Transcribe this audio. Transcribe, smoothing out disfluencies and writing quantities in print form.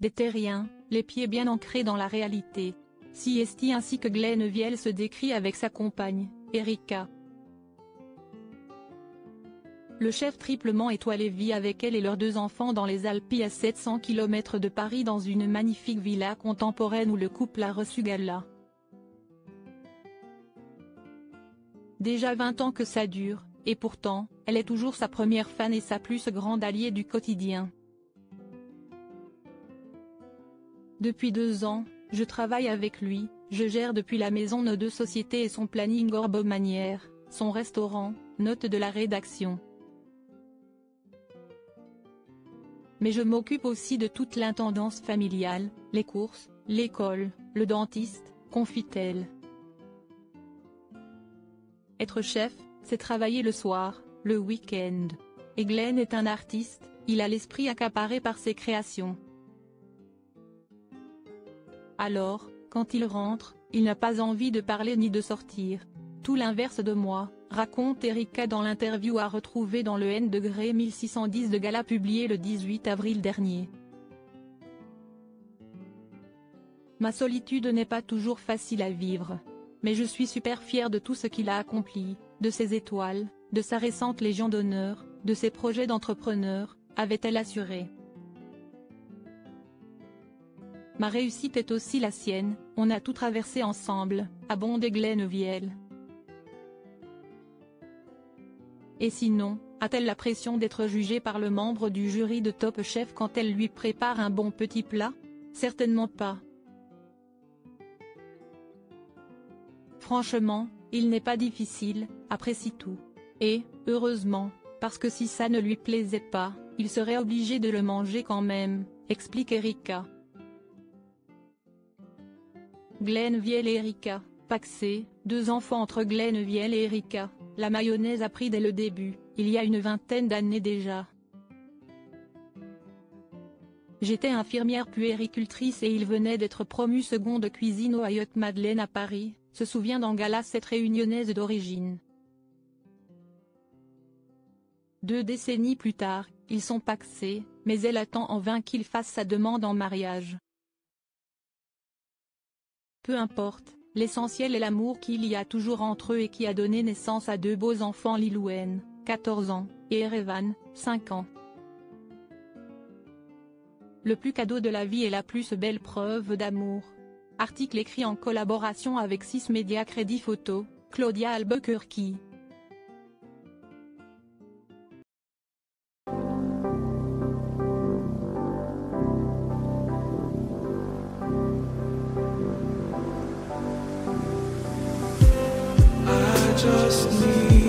Des terriens, les pieds bien ancrés dans la réalité. CST ainsi que Glenn Viel se décrit avec sa compagne, Erika. Le chef triplement étoilé vit avec elle et leurs 2 enfants dans les Alpes à 700 km de Paris dans une magnifique villa contemporaine où le couple a reçu gala. Déjà 20 ans que ça dure, et pourtant, elle est toujours sa première fan et sa plus grande alliée du quotidien. Depuis 2 ans, je travaille avec lui, je gère depuis la maison nos 2 sociétés et son planning Orbomanière, son restaurant, note de la rédaction. Mais je m'occupe aussi de toute l'intendance familiale, les courses, l'école, le dentiste, confie-t-elle. Être chef, c'est travailler le soir, le week-end. Et Glenn est un artiste, il a l'esprit accaparé par ses créations. Alors, quand il rentre, il n'a pas envie de parler ni de sortir. Tout l'inverse de moi, raconte Erika dans l'interview à retrouver dans le N°1610 de Gala publié le 18 avril dernier. Ma solitude n'est pas toujours facile à vivre. Mais je suis super fière de tout ce qu'il a accompli, de ses étoiles, de sa récente Légion d'honneur, de ses projets d'entrepreneur, avait-elle assuré. Ma réussite est aussi la sienne, on a tout traversé ensemble, abondait Glenn Viel. Et sinon, a-t-elle la pression d'être jugée par le membre du jury de Top Chef quand elle lui prépare un bon petit plat? Certainement pas. Franchement, il n'est pas difficile, apprécie tout. Et, heureusement, parce que si ça ne lui plaisait pas, il serait obligé de le manger quand même, explique Erika. Glenn Viel et Erika, pacsé, 2 enfants entre Glenn Viel et Erika, la mayonnaise a pris dès le début, il y a une vingtaine d'années déjà. J'étais infirmière puéricultrice et il venait d'être promu second de cuisine au Hyatt Madeleine à Paris, se souvient dans Gala cette réunionnaise d'origine. 2 décennies plus tard, ils sont pacsés, mais elle attend en vain qu'il fasse sa demande en mariage. Peu importe, l'essentiel est l'amour qu'il y a toujours entre eux et qui a donné naissance à 2 beaux enfants, Lilouen, 14 ans, et Erevan, 5 ans. Le plus cadeau de la vie est la plus belle preuve d'amour. Article écrit en collaboration avec 6 médias Crédit Photo, Claudia Albuquerque. I just need